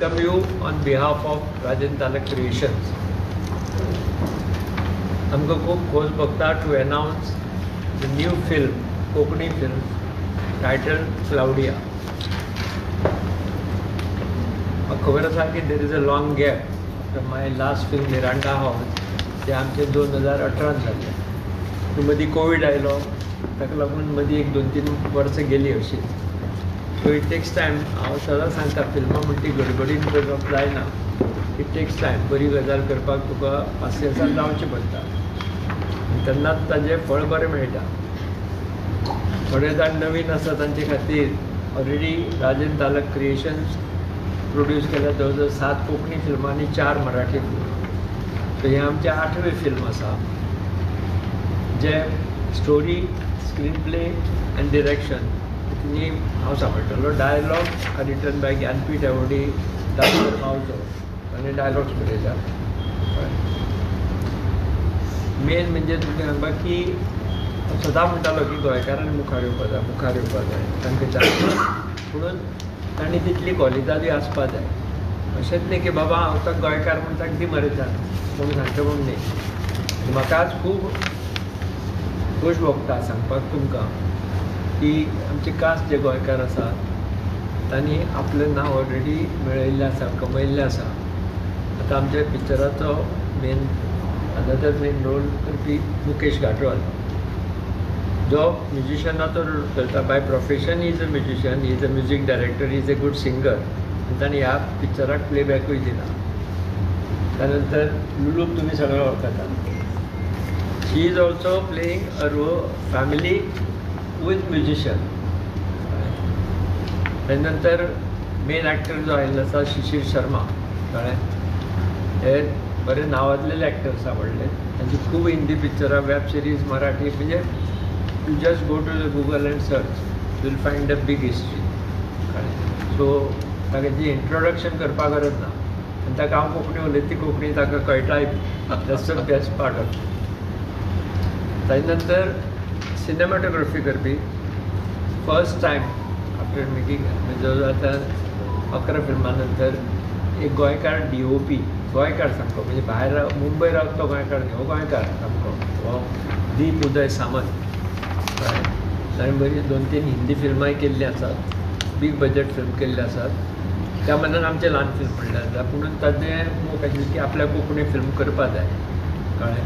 Welcome you on behalf of Rajan Talak Creations. आमकां खूब खोस भोगता to announce the new film, Kokani film, titled Cloudia. म्हाका खबर आसा की there is a long gap after my last film Miranda House, ते आमचे 2018 जाल्ले. मदीं कोविड आयलो, ताका लागून मदीं 1-2-3 वर्सां गेलीं अशीं. So it takes time. हांव सदां सांगता फिल्मां म्हणटा ती गडबडीन करप जायना. It takes time. बरी गजाल करपाक तुका पासियेंसान रावचें पडटा, तेन्नाच ताजें फळ बरें मेळटा. थोडे जाण नवीन आसा तांचे खातीर ऑलरेडी राजन तालक क्रिएशन्स प्रोड्यूस केल्या जवळ जवळ 7 कोंकणी फिल्मां आनी 4 मराठी फिल्म. सो हें आमचें 8वें फिल्म आसा, जे story, screenplay and direction नी हांव सांबाळटलो. Dialogue written by Jnanpith awardee doctor Mauzo आनी डायलॉग्स बरयता. मेन म्हणजे तुमकां सांगपाक की सदां म्हणटालो की गोंयकारांनी मुखार येवपाक जाय, मुखार येवपाक जाय, तांकां चान्स. म्हणून तांणी तितली क्वॉलिटी आसपाक जाय. अशेंच न्ही की बाबा हांव ताका गोंयकार म्हूण ताका दी मरे चान्स कोण सांगता म्हणून न्ही. म्हाका आज खूब खोश भोगता सांगपाक तुमकां की आमचे कास्ट जे गोंयकार आसात तांणी आपलें नांव ऑलरेडी मेळयल्लें आसा, कमयल्लें आसा. आतां आमच्या पिक्चराचो मेन अनदर मेन रोल करपी मुकेश घाटवाल, जो म्युजिशनाचो रोल करता. By profession is a musician, is a music director, is a good singer. आनी ताणें ह्या पिक्चराक प्लेबॅकूय दिला. त्यानंतर लुलूक तुमी सगळे वळखता. She is also playing a family with musician. त्यानंतर मेन एक्टर जो आयिल्लो आसा शिशीर शर्मा, कळ्ळें. हे बरे नांवाजलेले एक्टर्स आवडले. तांची खूब हिंदी पिक्चरां, वेब सिरीज, मराठी, म्हणजे you just go to the Google and search, you will find a big history. कळ्ळें. सो ताची इंट्रोडक्शन करपाक गरज ना. आनी ताका हांव कोंकणी उलयता ती कोंकणी ताका कळटाय. That's the best part of it. ताचे नंतर सिनेमॅटोग्राफी करपी फर्स्ट टायम आफ्टर मेकिंग जवळ आतां 11 फिल्मां नंतर एक गोंयकार DOP, गोंयकार सामको, म्हणजे भायर मुंबय रावता तो गोंयकार न्ही, हो गोंयकार सामको, हो दीप उदय सामंत. ताणें बरी 2-3 हिंदी फिल्मांय केल्ली आसात, बीग बजट फिल्म केल्ले आसात. त्या मनान आमचें ल्हान फिल्म पडलें आसा. पूण ताजें मोख आशिल्लें की आपल्या कोंकणी फिल्म करपा जाय, कळ्ळें.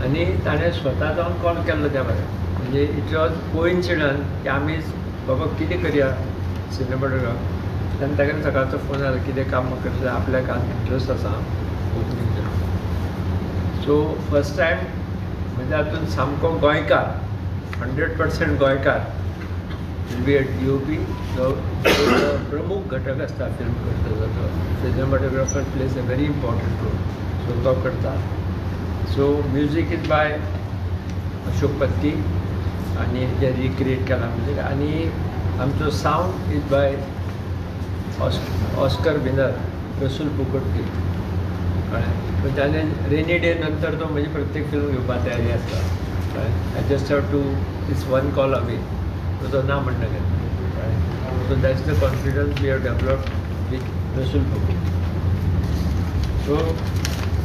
आनी ताणें स्वता जावन कॉल केल्लो त्या भायर. म्हणजे इट वॉज कोइन्सिडंस की आमी बाबा कितें करया सिनेमॅटोग्राफ. तेन्ना ताका सकाळचो फोन आयलो कितें काम करता जाय, आपल्याक आज इंट्रस्ट आसा Konkani film. So first time म्हणजे हातून सामको गोंयकार, 100% गोंयकार विल बी अ DOP, जो प्रमुख घटक आसता फिल्म करता तो. Cinematographer plays a very important role, so तो करता. So music is by Ashok Patki आनी जे रिक्रिएट केला म्युजीक. आनी आमचो sound is by Oscar winner Resul Pookutty. कळ्ळें. ताणें रेनी डे नंतर तो म्हणजे प्रत्येक फिल्म घेवपाक तयारी आसता. कळ्ळें. I just have to this one call away, तो ना म्हणटा घेता. कळ्ळें. So that's the confidence we have developed with Resul Pookutty. सो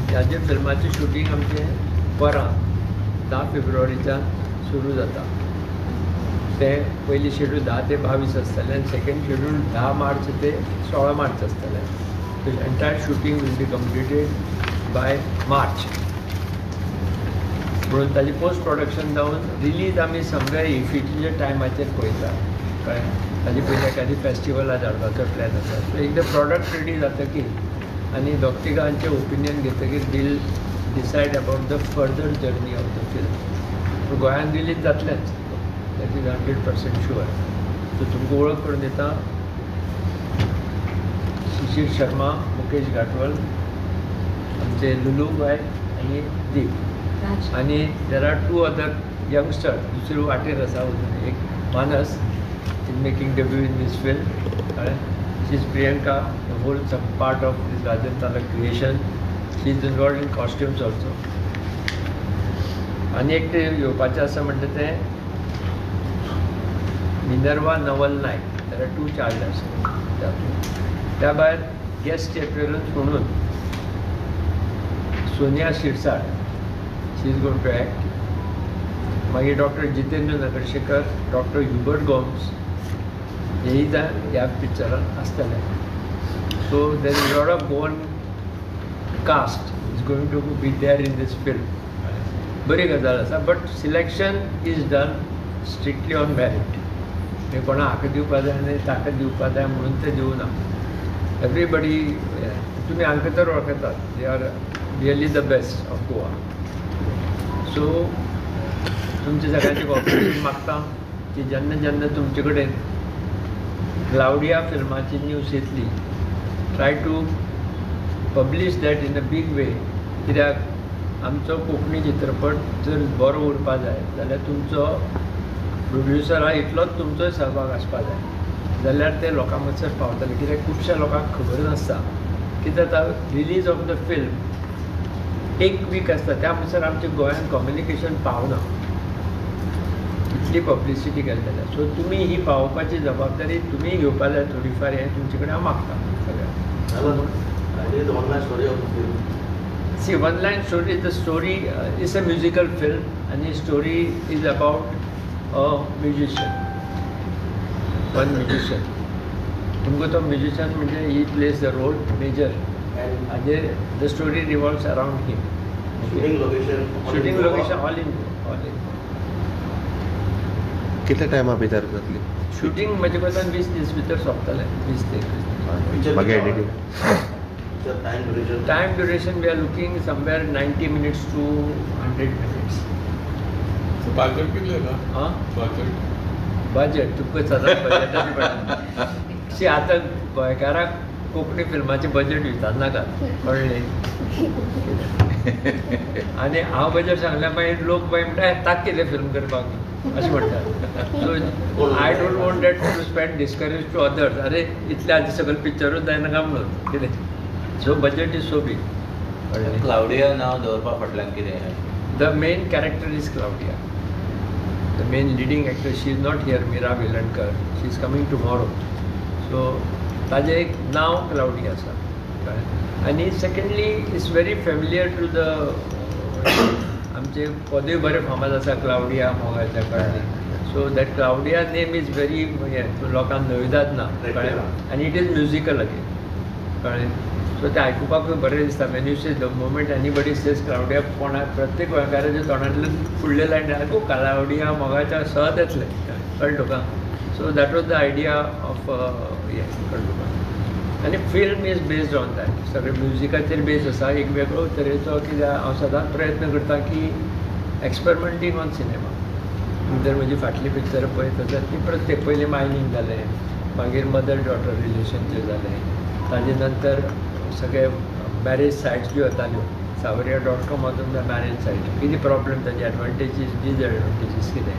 ह्याचे फिल्माचें शूटिंग आमचें परां 10 फेब्रुवारीच्यान सुरू जाता. तें पयलीं शेड्यूल 10 ते 22 आसतलें आनी सेकेंड शेड्यूल 10 मार्च ते 16 मार्च आसतलें. So entire shooting will be completed by March. म्हणून ताजी पोस्ट प्रोडक्शन जावन रिलीज आमी समजा इफिटीच्या टायमाचेर पळयता. कळ्ळें. ताजे पयलीं एखादी फेस्टिवलार हाडपाचो प्लॅन आसा. सो एकदां प्रॉडक्ट रेडी जातकीर आनी दोग-तिगांचें ओपिनियन घेतकीर will decide about the further journey of the film. गोंयांत रिलीज जातलेंच, दॅट इज 100% शुअर. सो तुमकां वळख करून दिता. शिशीर शर्मा, मुकेश घाटवाल, आमचे लुलू बाय आनी दीप. आनी देर आर 2 अदर यंगस्टर दुसरे वाटेर आसा. एक मानस is making debut in this film. कळ्ळें. She is Priyanka, the whole sum part of this Rajan Talak creation. She is involved in costumes also. आनी एक येवपाचें आसा म्हणटा तें Minerva Naval Naik. There are 2 charge आसा. त्या भायर गेस्ट अपीयरन्स म्हणून Sonia Shirsat, she is going to act. मागीर doctor Jitendra Nagarshekar, doctor Hubert Gomes हेय ह्या पिक्चरान आसतले. So there is lot of Goan cast is going to be there in this film. बरी गजाल आसा, but selection is done strictly on merit. हे कोणा हाका दिवपा जाय आनी ताका दिवपा जाय म्हणून ते दिवना. एवरीबडी, तुमी हांकां तर वळखतात, they are really the best of Goa. So तुमचे सगळ्यांचे कॉपरेशन मागता की जेन्ना जेन्ना तुमचे कडेन क्लाउडिया फिल्माची न्यूज येतली, try to publish that in a big way. कित्याक आमचो कोंकणी चित्रपट जर बरो उरपा जाय जाल्यार तुमचो प्रोड्युसर हा इतलोच तुमचोय सहभाग आसपा जाय, जाल्यार ते लोकां मदसर पावतले. कित्याक खुबश्या लोकांक खबर नासता कितें जाता, रिलीज ऑफ द फिल्म एक वीक आसता, त्या म्हणसर आमच्या गोंयांत कम्युनिकेशन पावना, इतली पब्लिसिटी केली जाल्यार. सो तुमी ही पावोवपाची जबाबदारी तुमी घेवपा जाय थोडीफार. हें तुमचे कडेन हांव मागता सगळ्याक. See, one line story, the story is a musical film, and the story is about a musician, one musician. तुमको तो musician म्हणजे he plays the role major, and the story revolves around him. Shooting location all in. कितल्या टायमा भितर जातली shooting? म्हजे कोतान 20 दीस भितर सोंपतलें, 20 ते 21 दीस. मागीर editing Time duration we are looking somewhere 90 minutes to 100 minutes. So budget कितले का? हाँ? Budget. Budget तुमकां सदांच बजेटाची पडटा. शी आतां गोंयकाराक कोंकणी फिल्माचें बजेट विचारनाका, कळ्ळें? आनी हांव बजेट सांगल्यार मागीर लोक मागीर म्हणटा ताका कितें फिल्म करपाक अशें म्हणटात. So I don't want that to spend discourage to others. अरे इतले आदी सकयल पिक्चरूच जायनाका म्हणून कितें. So budget is so big. Claudia नाव दवरपा फाटल्यान कितें? The main character is Claudia. The main leading actress, she is not here, Meera Vilankar. She is coming tomorrow. So ताजें एक नाव Claudia आसा. आनी secondly is very familiar to the आमचे पदूय बरें फामाद आसा क्लाउडिया मोगाच्या कळ्ळें. So that Claudia name is very लोकांक नविदाद ना, कळ्ळें. आनी it is musical again, कळ्ळें. सो ते आयकुपाकूय बरें दिसता. Wien you say the moment anybody says Claudia, कोणा प्रत्येक गोंयकाराच्या तोंडांतल्यान फुडले लायन आयकू क्लाउडिया मोगाच्या सहज येतले, कळ्ळें तुका. So that was the idea of हें, कळ्ळें तुका. आनी film is based on that. सगळें म्युजिकाचेर बेज आसा एक वेगळो तरेचो. कित्याक हांव सदांच प्रयत्न करता की एक्सपेरिमेंटींग ऑन सिनेमा. जर म्हजी फाटली पिक्चर पळयत जाल्यार ती प्रत्येक पयलीं मायनींग जालें, मागीर मदर डॉटर रिलेशनचेर जालें, ताजे नंतर सगळे मॅरेज सायट्स ज्यो येताल्यो, Savaria.com मधून मॅरेज सायट, कितें प्रॉब्लेम ताजे एडवांटेजीस डिसएडवांटेजीस कितें.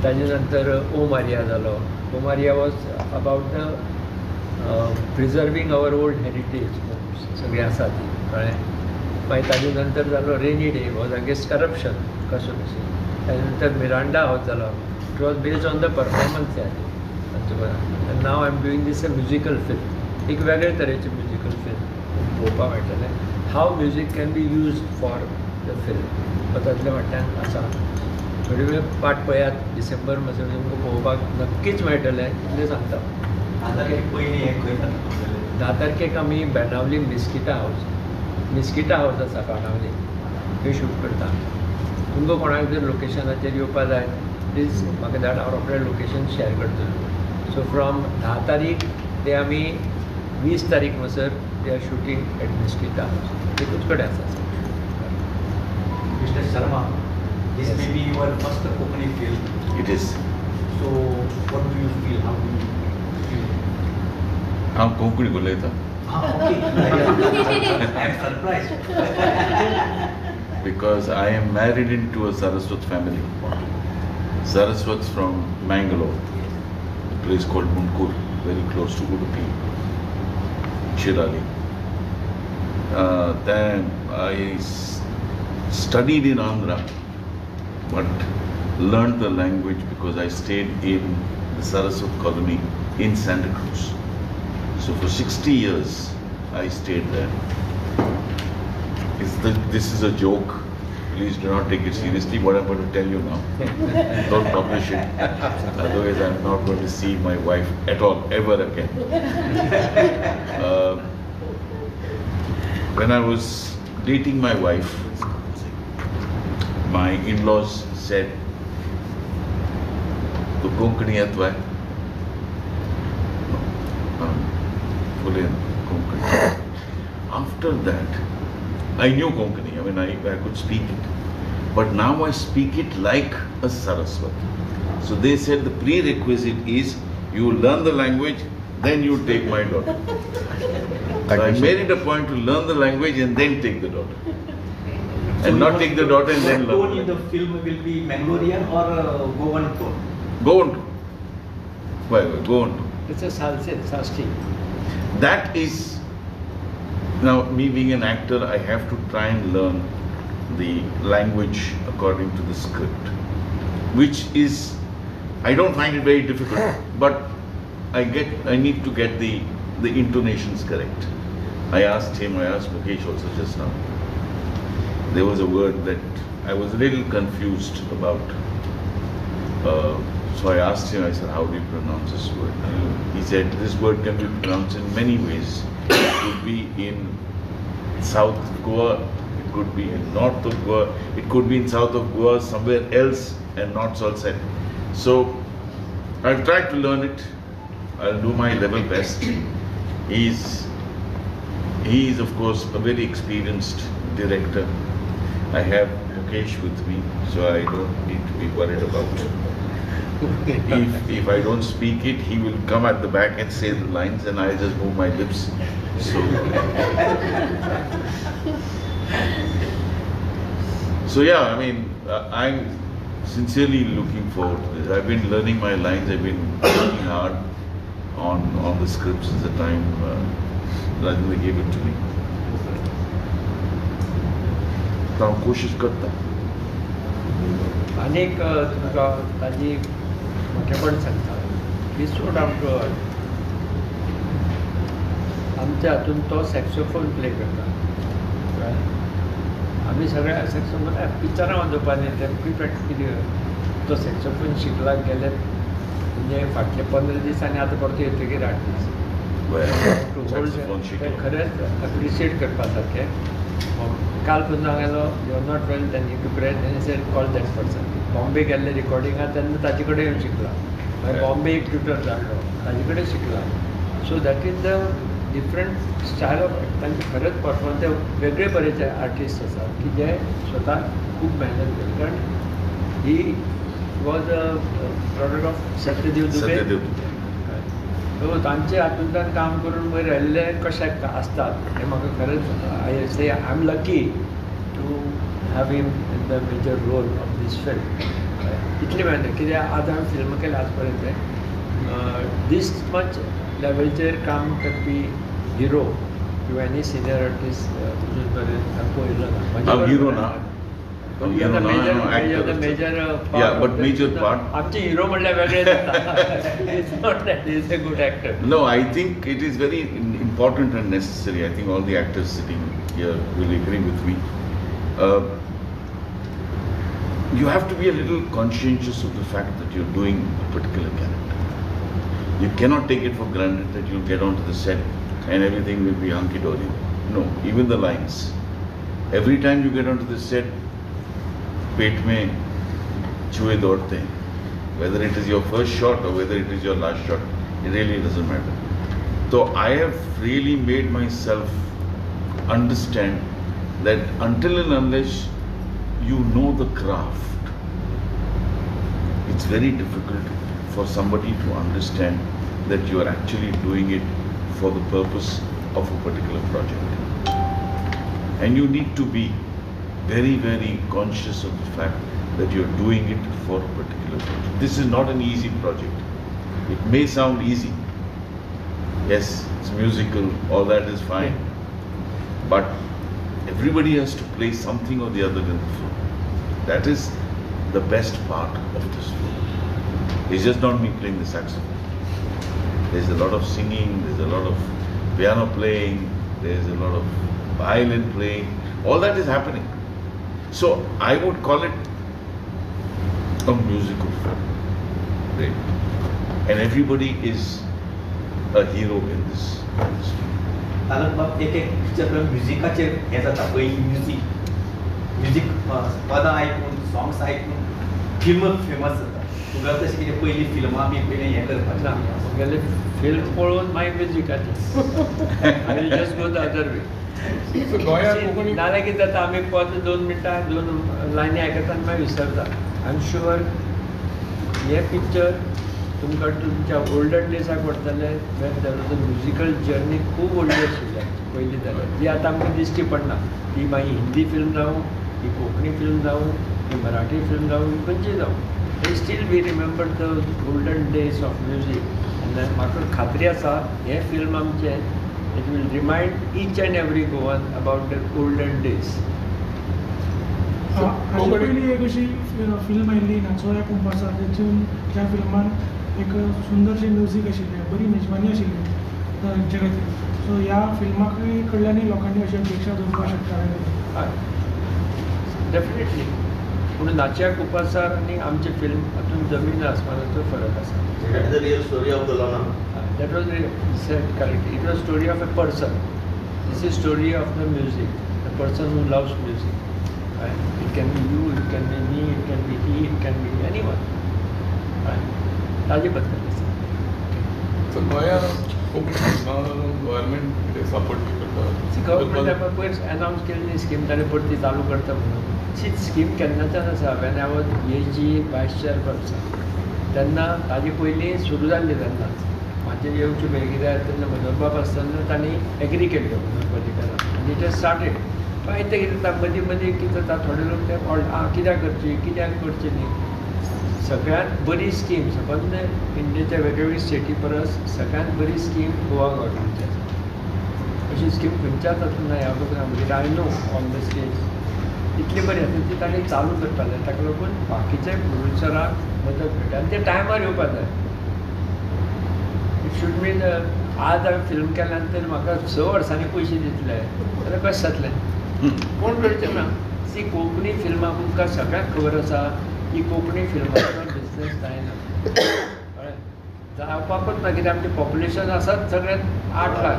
ताजे नंतर ओ मारिया जालो. O Maria was about the preserving our old heritage homes, सगळें आसा ती, कळ्ळें. मागीर ताजे नंतर जालो rainy day, was against corruption कशें कशें. ताजे नंतर मिरांडा हाऊस जालो. It was based on the performance and now I am doing this a musical film. एक वेगळे तरेचें म्युजिकल फिल्म पळोवपाक मेळटलें. हाव music can be use for the film तातूंतल्या फाटल्यान आसा. थोडे वेळ पाट पळयात. डिसेंबर मासाक तुमकां पळोवपाक नक्कीच मेळटलें, इतलें सांगता. 10 तारखेक आमी बेणावली मिस्किटा हावस आसा बाणावली, थंय शूट करता. तुमकां कोणाक जर लोकेशनाचेर येवपा जाय प्लीज म्हाका धाड, हांव रोखडें लोकेशन शेअर करतलो. सो फ्रॉम 10 तारीख ते आमी 20 तारीख म्हणसर they are shooting at Miskita हावस. एकूच कडेन आसा. Mr. Sharma, this may be your first Konkani film. It is. So, what do you feel? How do you feel? हांव कोंकणी उलयतां. Okay. I am surprised. Because I am married into a Saraswat family. Saraswats from Mangalore, a place called Munkur, very close to Udupi, Chirali. Then I studied in Andhra, but learned the language because I stayed in the Saraswat colony in Santa Cruz. So for 60 years, I stayed there. This is a joke. Please do not take it seriously. What I'm going to tell you now, don't publish it. Otherwise, I'm not going to see my wife at all ever again. When I was dating my wife, my in-laws said, "Tu Konkani atva hai?" No, fully Konkani. After that, I knew Konkani. I mean, I could speak it, but now I speak it like a Saraswati. So they said the prerequisite is you learn the language, then you take my daughter. So I made it a point to learn the language and then take the daughter. And not take the daughter and then learn. Tone in the film will be Mangalorean or Goan tone? Go on. Why, go on. It's a Sasti. That is, now me being an actor, I have to try and learn the language according to the script, which is, I don't find it very difficult, but I need to get the intonations correct. I asked Mukesh also just now. There was a word that I was a little confused about. So I asked him, I said, how do you pronounce this word? He said, this word can be pronounced in many ways. It could be in South Goa, it could be in North of Goa, it could be in South of Goa, somewhere else, and not so said. So I've tried to learn it. I'll do my level best. He is of course a very experienced director. I have Mukesh with me, so I don't need to be worried about it. If I don't speak it, he will come at the back and say the lines, and I just move my lips. So yeah, I mean, I'm sincerely looking forward to this. I've been learning my lines. I've been working hard on the script since the time Rajendra gave it to me. So I'm कोशिश करता. अनेक तुमकां ताजी मोठेपण सांगता की so down to earth. आमच्या हातून तो सॅक्सोफोन प्ले करता. आमी सगळ्या सॅक्सोफोन पिक्चरां वाजोवपानी ते प्रॅक्टिकली तो सॅक्सोफोन शिकलाक गेले म्हणजे फाटले 15 दिसांनी आतां परतो येतकीर 8 दीस. खरेंच एप्रिशिएट करपा सारकें. काल पुन्हा गेलो you are not well then you to pray then said call that person. Bombay गेल्ले रिकॉर्डिंगाक तेन्ना ताजे कडेन येवन शिकला. मागीर बॉम्बे एक ट्युटर जाल्लो ताजे कडेन शिकला. So that is the different style of तांचे खरेंच परफॉर्मन्स ते वेगळे तरेचे आर्टिस्ट आसात की जे स्वता खूब मेहनत केली. कारण he was a product of Satyadev Dubey. So तांचे हातूंतल्यान काम करून वयर आयिल्ले कशें आसतात हें म्हाका खरेंच I say I am lucky to have him in the major role of this film. इतली मेहनत कित्याक आतां हांवें फिल्म केल्या आज पर्यंत दीस मच लेवलचेर काम करपी हिरो किंवा एनी सिनियर आर्टिस्ट तुजून पर्यंत पळयलो ना. हिरो ना. Major part. आमचे हिरो म्हणल्यार वेगळे जाता. It's not that is a good actor. No, I think it is very important and necessary. I think all the actors sitting here will agree with me. You have to be a little conscientious of the fact that you're doing a particular character. You cannot take it for granted that you'll get onto the set and everything will be hunky-dory. No, even the lines. Every time you get onto the set, पेट में चूहे दौड़ते हैं. Whether it is your first shot or whether it is your last shot, it really doesn't matter. So I have really made myself understand that until and unless you know the craft, it's very difficult for somebody to understand that you are actually doing it for the purpose of a particular project. And you need to be very, very conscious of the fact that you're doing it for a particular project. This is not an easy project. It may sound easy. Yes, it's musical, all that is fine. But everybody has to play something or the other in the film. That is the best part of this film. It's just not me playing the saxophone. There's a lot of singing, there's a lot of piano playing, there's a lot of violin playing, all that is happening. So I would call it a musical film. Right? And everybody is a hero in this film. कारण मग एक picture म्युझिकाचेर हें जाता पयलीं music पदां आयकून songs आयकून film famous जाता तुका तशें कितें पयलीं फिल्मां बी पयलीं हें करपाचें आमगेले फिल्म पळोवन मागीर म्युझिकाचें I will just go the other way नाल्यार कितें जाता आमी पद 2 मिनटां 2 लायनी आयकता आनी मागीर विसरता आय एम शुअर हे पिक्चर तुमकां तुमच्या ओल्डन डेजाक व्हरतले when there was a musical journey खूब व्हडली आशिल्ली पयलीं जाल्यार जी आतां आमकां दिश्टी पडना ती मागीर हिंदी फिल्म जावं ती कोंकणी फिल्म जावं ती मराठी फिल्म जावं खंयची जावं still we remember the golden days of music आनी म्हाका खात्री आसा हें फिल्म आमचें it will remind each and every Goan about the golden days. पयलीं एक अशी फिल्म आयिल्ली नाचो ह्या कुंपासा तेतून त्या फिल्मान एक सुंदरशें म्युजीक आशिल्लें बरी मेजवानी आशिल्ली तांचे खातीर सो ह्या फिल्मा कडल्यानूय लोकांनी अशी अपेक्षा दवरपाक शकता. डेफिनेटली पूण नाच्या कुपासार आनी आमचे फिल्म हातूंत जमीन आसमानाचो फरक आसा. That is the real story of the Lona. That was said correctly. It was story of a person. This is story of the music, the person who loves music. Right? It can be you, it can be me, it can be he, it can be anyone. Right? ताजे बद्दल आसा. So गोंयांत government support करता. गव्हर्मेंटान पयर अनावन्स केल्ली scheme ताणें परती चालू करता म्हणून ती स्कीम केन्नाच्यान आसा. वेन आय वॉज PhD वायस चेअरपर्सन तेन्ना ताजे पयलीं सुरू जाल्ली तेन्नाच म्हाजें येवचें पयलीं कित्याक तेन्ना मनोहरबाब आसतना तांणी एग्री केल्लो मनोहरबाबेकारान आनी इट स्टार्टेड. मागीर तें कितें जाता मदीं मदीं कितें जाता थोडे लोक ते कित्याक करची कित्याक करची न्ही. सगळ्यांत बरी स्कीम सबंद इंडियेच्या वेगवेगळ्या स्टेटी परस सगळ्यांत बरी स्कीम गोवा गव्हर्मेंटची आसा. अशी स्कीम खंयच्याच हातूंत ना. ह्या बद्दल म्हणजे I know on the stage इतली बरी आसा ती ताणें चालू करपाक जाय. ताका लागून बाकीचे प्रोड्युसराक मदत मेळटा आनी ते टायमार येवपाक जाय. इट शूड मीन आज हांवें फिल्म केल्या नंतर म्हाका 6 वर्सांनी पयशे दितले जाल्यार कशें जातलें. कोण करचें ना. सी कोंकणी फिल्माक तुमकां सगळ्यांक खबर आसा की कोंकणी फिल्माचो बिजनेस जायना. कळ्ळें जावपाकूच ना कित्याक आमचें पॉप्युलेशन आसात सगळ्यांत 8 लाख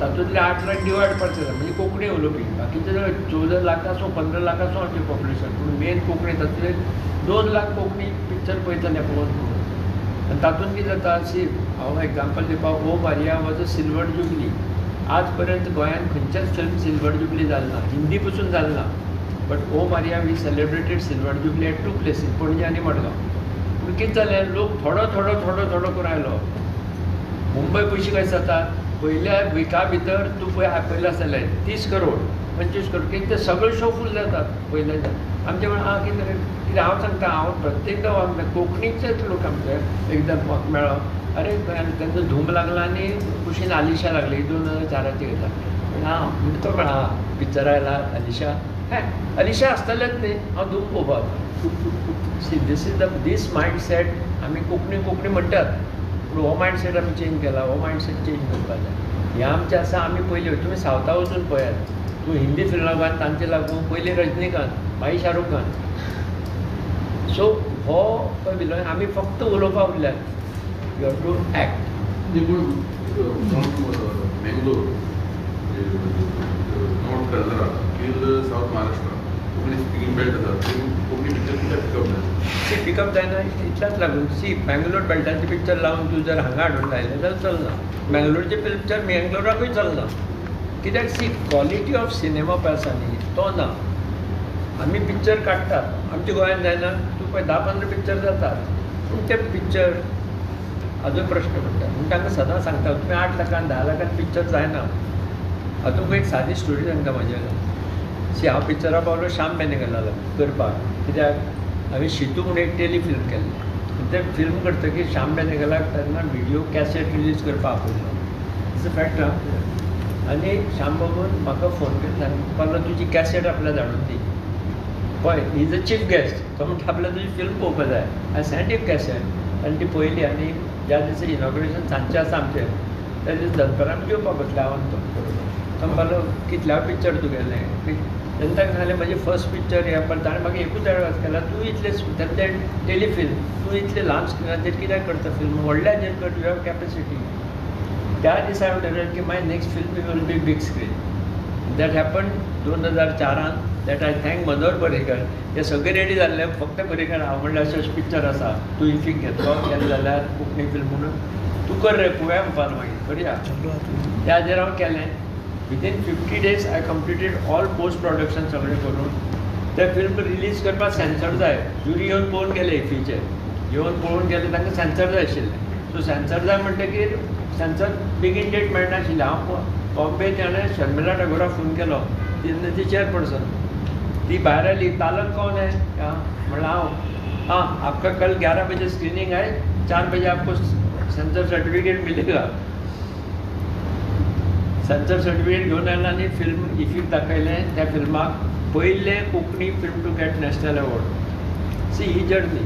तातूंतले 8 लाख डिवायड करचे म्हणजे कोंकणी उलोवपी बाकीचे 14 लाख आसूं 15 लाख आसूं आमचें पॉप्युलेशन पूण मेन कोंकणी तातूंतले 2 लाख कोंकणी पिक्चर पळयतले पळोवन म्हणून. आनी तातूंत कितें जाता सी हांव एग्जाम्पल दिवपाक O Maria was a silver jubilee. आज पर्यंत गोंयांत खंयचेच फिल्म सिल्वर जुबली जालें ना. हिंदी पसून जालें ना. But O Maria we celebrated silver jubilee at 2 places Panaji आनी मडगांव. पूण कितें जालें लोक थोडो थोडो थोडो थोडो करून आयलो. मुंबय पयशे कशे जातात पयल्या विका भितर तूं पयलें आसतलें 30 करोड 25 करोड कितें ते सगळे शो फूल जातात पयल्याच्यान. आमचे म्हण कितें हांव सांगता हांव प्रत्येकदां आमचे कोंकणीचेच लोक आमचे एकदम म्हाका मेळ्ळो अरे तेंचो धूम लागला आनी कुशीन आलिशा लागली 2004ची घेता. हांव म्हणटा तो म्हणा पिक्चर आयला आलिशा अलिशा आसतलेंच न्ही हांव धूम पळोवपाक. सी दीस मायंडसेट आमी कोंकणी कोंकणी म्हणटात पूण हो मायंडसेट आमी चेंज केला. हो मायंडसेट चेंज करपाक जाय. हें आमचें आसा आमी पयलीं तुमी सावथा वचून पळयात. तूं हिंदी फिल्मांत तांचे लागून पयलीं रजनीकांत मागीर शाहरुख खान. सो हो पळय विलन आमी फक्त उलोवपाक उरल्यात. You have to act. Bangalore north Karnataka till south Maharashtra Konkani speaking belt आसा कोंकणी पिक्चर कित्याक पिकअप जाय. पिकअप जायना इतल्याच लागून सी बेंगलोर बेल्टाचे पिक्चर लावन तूं जर हांगा हाडून लायलें जाल्यार चलना. बेंगलोरचे पिक्चर बेंगलोराकूय चलना कित्याक सी क्वॉलिटी ऑफ सिनेमा पळय आसा न्ही तो ना. आमी पिक्चर काडटात आमच्या गोंयांत जायना. तूं पळय 10-15 पिक्चर जातात पूण ते पिक्चर हाजो प्रश्न पडटा. पूण तांकां सदां सांगता तुमी 8 लाखान 10 लाखान पिक्चर जायना. हातूंत तुका एक सादी स्टोरी सांगता म्हाज्या. सी हांव पिक्चरा पावलो श्याम बेनेगला करपाक कित्याक हांवें शितू म्हणून एक टेलिफिल्म केल्लें. तें फिल्म करतकीर श्याम बेनेगलाक तेन्ना व्हिडियो कॅसेट रिलीज करपाक आपयलो. It's a fact. आनी श्याम बाबून म्हाका फोन केलो सांगपाक तुजी कॅसेट आपल्याक धाडून दी. पळय he is a chief guest तो म्हणटा आपल्याक तुजी फिल्म पळोवपाक जाय. आय सेंड एक कॅसेट आनी ती पयली आनी ज्या दिसा इनॉग्रेशन सांजचें आसा आमचें त्या दीस दनपारां आमी जेवपाक वतले हांव आनी तो बरोबर. तो म्हणलो कितल्या पिक्चर तुगेलें तेन्ना ताका सांगलें म्हजें फर्स्ट पिक्चर हें पण ताणें म्हाका एकूच एडवायस केला तूं इतलें तें टेलिफिल्म तूं इतलें ल्हान स्क्रिनाचेर कित्याक करता फिल्म व्हडल्याचेर कर यू हॅव कॅपेसिटी. त्या दिसा हांवें ठरयलें की my next film will be big screen. That happen 2004 that I thank Manohar Parrikar. हे सगळें रेडी जाल्ले फक्त पर्रीकर हांव म्हणलें अशें अशें पिक्चर आसा तूं इफीक घेतलो केलें जाल्यार कोंकणी फिल्म म्हणून तूं कर रे पळोवया म्हणपाक मागीर करया. त्या हाजेर हांव केलें. Within 50 days I completed all post production सगळें करून तें फिल्म रिलीज करपाक सेन्सर जाय. ज्युरी येवन पळोवन गेले इफीचे येवन पळोवन गेले तांकां सेन्सर जाय आशिल्लें. सो सेन्सर जाय म्हणटकीर सेन्सर बेगीन डेट मेळनाशिल्लें. हांव बॉम्बे ताणें शर्मिला टागोराक फोन केलो तेन्ना ती चेअरपर्सन ती भायर आयली तालक कौन है म्हणलें हांव हाँ आपका कल 11 बजे स्क्रीनिंग है 4 बजे आपको सेन्सर सर्टिफिकेट मिलेगा. सेन्सर सर्टिफिकेट घेवन आयला आनी फिल्म इफीक दाखयलें. त्या फिल्माक पयलें Konkani film to get national award. See ही जर्नी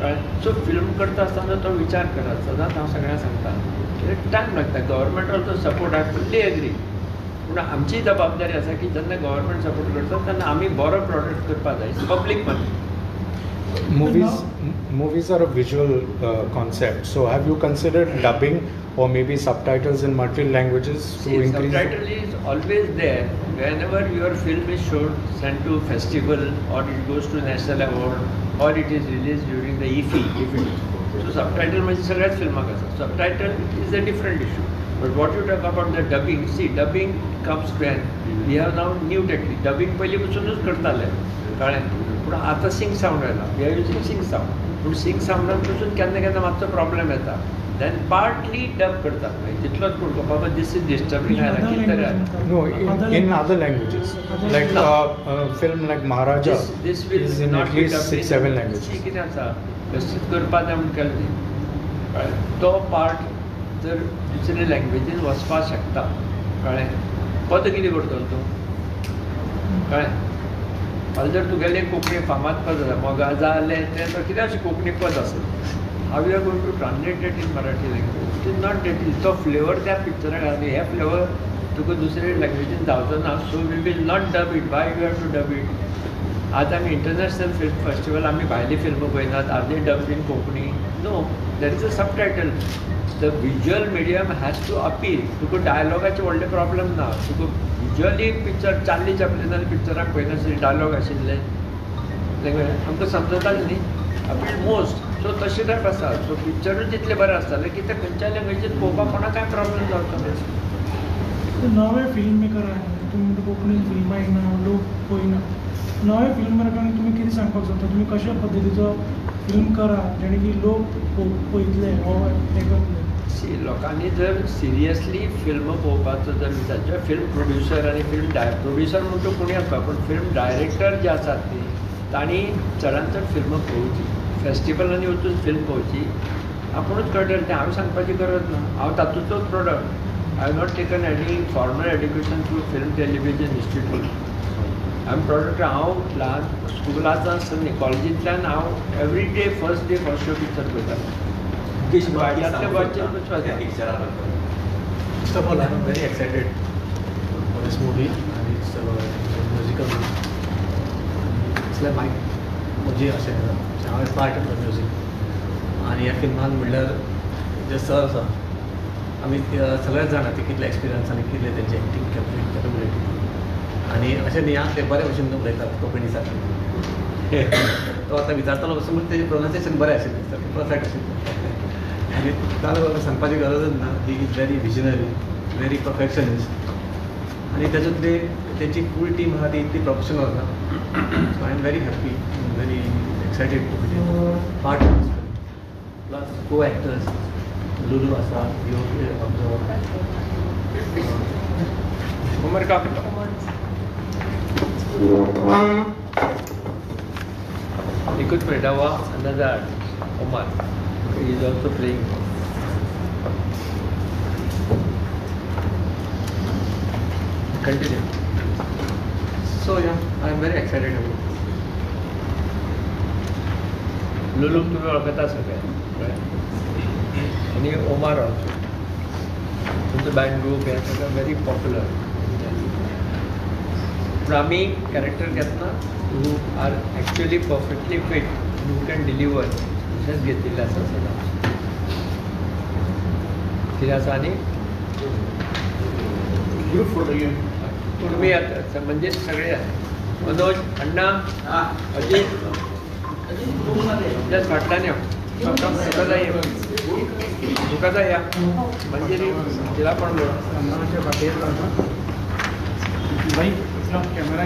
कळ्ळें. सो फिल्म करता आसतना तो विचार करात सदांच हांव सगळ्यांक सांगता टायम लागता. Government also support I fully agree पूण आमची जबाबदारी आसा की जेन्ना गव्हर्मेंट सपोर्ट करता तेन्ना आमी बरो प्रोडक्ट करपाक जाय. Public money Movies are a visual concept. So have you considered dubbing or maybe subtitles in multiple languages to increase? Subtitle is always there. Whenever your film is shown, sent to festival or it goes to national award or it is released during the IFFI, if it is. So subtitle म्हणजे सगळ्याच फिल्माक आसा. Subtitle is a different issue. But what you talk about the dubbing, see dubbing comes when we have now new technique. Dubbing पयलीं पसूनच करताले कळ्ळें. पूण आतां sync sound आयला. We are using sync sound. पूण सिंग सावंडान पसून केन्ना केन्ना मातसो प्रॉब्लेम येता. देन पार्टली डब करतात मागीर तितलोच पळोवप बाबा दिस इज डिस्टर्बिंग आयला कितें तरी. No, in other languages, like film like Maharaja This will is in not at be least dubbed 6-7 in. languages. See कितें आसा व्यवस्थीत करपा जाय म्हण केलें कळ्ळें. तो पार्ट जर दुसरे लँग्वेजीन वचपाक शकता कळ्ळें. पद कितें करतलो तूं कळ्ळें. फाल्यां जर तुगेलें कोंकणी फामाद पद आसा मोगा जालें तें तर कितें अशें कोंकणी पद आसत how you are going to translate it in Marathi language. It is not that is तो फ्लेवर त्या पिक्चराक घालता. हे फ्लेवर तुका दुसरे लँग्वेजीन जावचो ना. So we will not dub it. Why you have to dub it. आतां आमी इंटरनॅशनल फिल्म फेस्टिवल आमी भायली फिल्म पळयनात are they dubbed in Konkani. No there is a subtitle. The visual medium has to appeal. तुका डायलॉगाचे व्हडले problem ना. तुका विज्युअली पिक्चर चार्ली चॅप्लिनान पिक्चराक पळयनासतना डायलॉग आशिल्ले आमकां समजतालें न्ही. Appeal most. सो तशें टायप आसा. सो पिक्चरूच जितलें बरें आसतालें की तें खंयच्या लँग्वेजीन पळोवपाक कोणाक कांय प्रॉब्लेम जावचो ना. नवे फिल्म मेकर आहात तुमी कोंकणीन फिल्म आयना लोक पळयना. नवे फिल्म मेकरांक तुमी कितें सांगपाक सोदता. तुमी कशा पद्दतीचो फिल्म करा जेणे की लोक पळयतले हो हें करतले. सी लोकांनी जर सिरियसली फिल्म पळोवपाचो जर विचार किंवा फिल्म प्रोड्युसर आनी फिल्म प्रोड्युसर म्हणून तो कोणी आसता पूण फिल्म डायरेक्टर जे आसात न्ही तांणी चडांत चड फिल्म पळोवची. फेस्टिवलांनी वचून फिल्म पळोवची. आपुणूच कळटलें तें हांवें सांगपाची गरज ना. हांव तातूंतलोच product. I have not taken any formal education through film television institute. Product हांव ल्हान स्कुलांत आसतना कॉलेजींतल्यान हांव every day first show picture पळयतालो. First of all, I'm very excited for this movie and it's a musical movie. It's like my म्हणजे अशें हांव पार्ट ऑफ द म्युजीक आनी ह्या फिल्मान म्हणल्यार जे सर आसा आमी सगळेच जाणा ते कितले एक्सपिरियन्स आनी कितले तेंचे एक्टींग कॅपेबिलिटी आनी अशें न्ही आं ते बरे भशेन उलयतात कोंकणी सारकें. तो आतां विचारतालो पासून म्हणजे तेजें प्रोनाउन्सिएशन बरें आशिल्लें परफेक्ट आशिल्लें. आनी ताका सांगपाची गरजच ना. He is very visionary very perfectionist आनी तातूंत तेची फूल टीम आसा ती इतली प्रोफेशनल आसा. So I am very happy very excited to be part of this film. Plus co actors Lulu आसा उमर का एकूच मिनटां वा another Umar he is also playing. Continue. So yeah, I am very excited about this. लुलूक तुम्ही वळखता सगळे आणि ओमार ऑल्सो तुमचं बँड ग्रुप हे सगळं व्हेरी पॉप्युलर. पूण आमी कॅरेक्टर घेतना you are actually perfectly fit you can deliver तशेंच घेतिल्लें आसा सदांच. कितें आसा आनी ग्रुप फोटो घेवन तुमी आतां म्हणजे सगळे मनोज अण्णा अजीत आपल्याच फाटल्यान यो तुका जाय तुका जाय या मंजिरी तिला पण बोल अन्नाच्या फाटीर रावता. भाई कॅमेरा